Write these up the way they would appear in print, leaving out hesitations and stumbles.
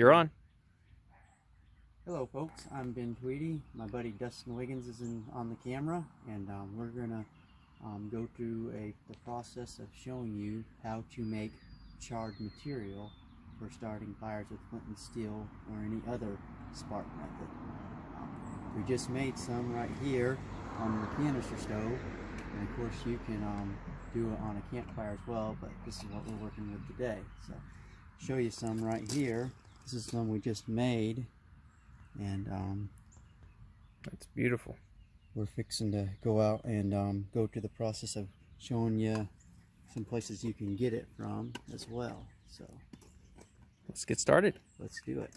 You're on. Hello folks, I'm Ben Tweedy. My buddy Dustin Wiggins is on the camera, and we're going to go through the process of showing you how to make charred material for starting fires with flint and steel or any other spark method. We just made some right here on the canister stove, and of course you can do it on a campfire as well, but this is what we're working with today. So show you some right here. This is some we just made, and that's beautiful. We're fixing to go out and go through the process of showing you some places you can get it from as well. So let's get started. Let's do it.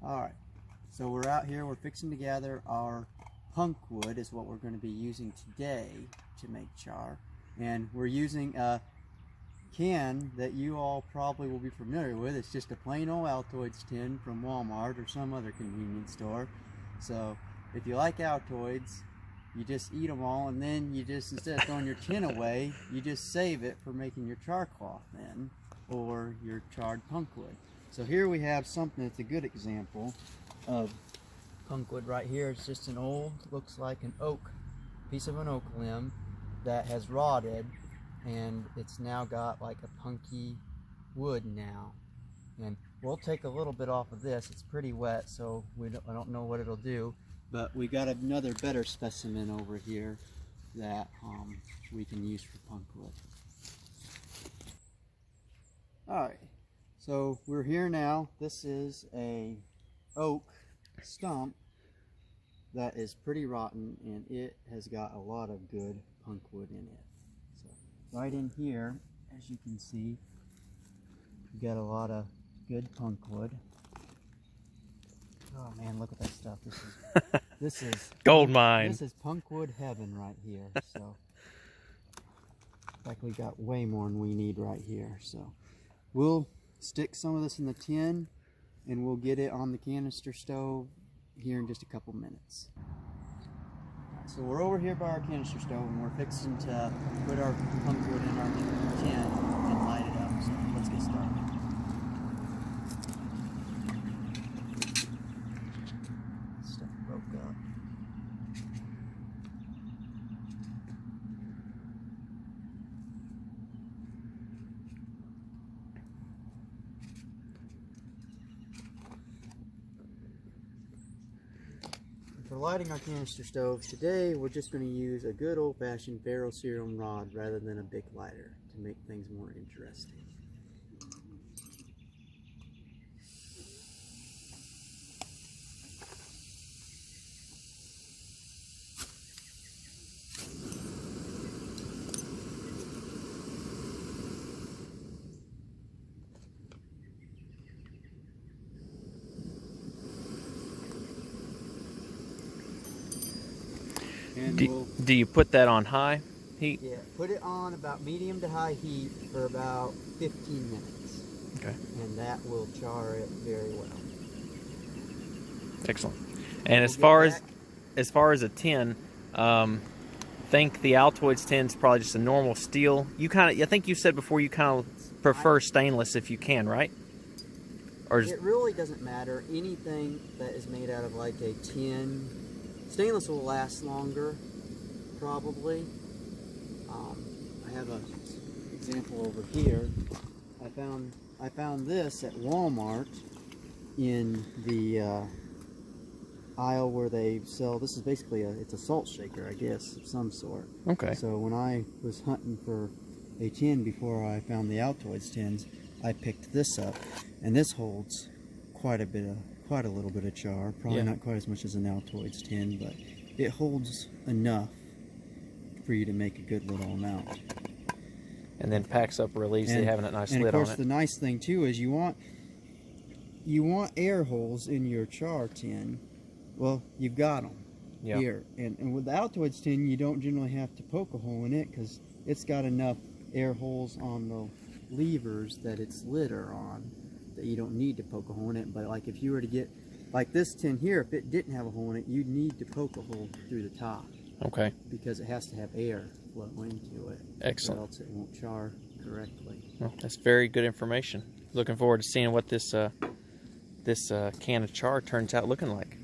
Alright, so we're out here, we're fixing to gather our punk wood is what we're going to be using today to make char, and we're using a can that you all probably will be familiar with. It's just a plain old Altoids tin from Walmart or some other convenience store. So if you like Altoids, you just eat them all, and then you just, instead of throwing your tin away, you just save it for making your char cloth then, or your charred punk wood. So here we have something that's a good example of punk wood right here. It's just an old, looks like an oak, piece of an oak limb that has rotted, and it's now got like a punky wood now. And we'll take a little bit off of this. It's pretty wet, so I don't know what it'll do, but we got another better specimen over here that we can use for punk wood. Alright, so we're here now. This is a oak stump that is pretty rotten, and it has got a lot of good punk wood in it. So right in here, as you can see, we got a lot of good punk wood. Oh man, look at that stuff. This is gold mine. This is punk wood heaven right here. So in fact, we got way more than we need right here. So we'll stick some of this in the tin, and we'll get it on the canister stove here in just a couple minutes. So we're over here by our canister stove, and we're fixing to put our punk wood in our tin and light it up. So let's get started. Stuff broke up. For lighting our canister stoves today, we're just going to use a good old-fashioned ferrocerium rod rather than a big lighter to make things more interesting. Do you put that on high heat? Yeah, put it on about medium to high heat for about 15 minutes. Okay. And that will char it very well. Excellent. And as far as a tin, think the Altoids tin is probably just a normal steel. I think you said before you kind of prefer stainless if you can, right? Or it really doesn't matter. Anything that is made out of like a tin, stainless will last longer, probably. I have an example over here. I found this at Walmart in the aisle where they sell. This is basically it's a salt shaker, I guess, of some sort. Okay. So when I was hunting for a tin before I found the Altoids tins, I picked this up, and this holds quite a little bit of char. Probably not quite as much as an Altoids tin, but it holds enough for you to make a good little amount. And then packs up real easy, having a nice lid on it. And of course, the nice thing too is you want air holes in your char tin. Well, you've got them here, and with the Altoids tin, you don't generally have to poke a hole in it because it's got enough air holes on the levers that its lid are on that you don't need to poke a hole in it. But like if you were to get like this tin here, if it didn't have a hole in it, you'd need to poke a hole through the top. Okay. Because it has to have air flow into it. Excellent. Or else it won't char correctly. Well, that's very good information. Looking forward to seeing what this this can of char turns out looking like.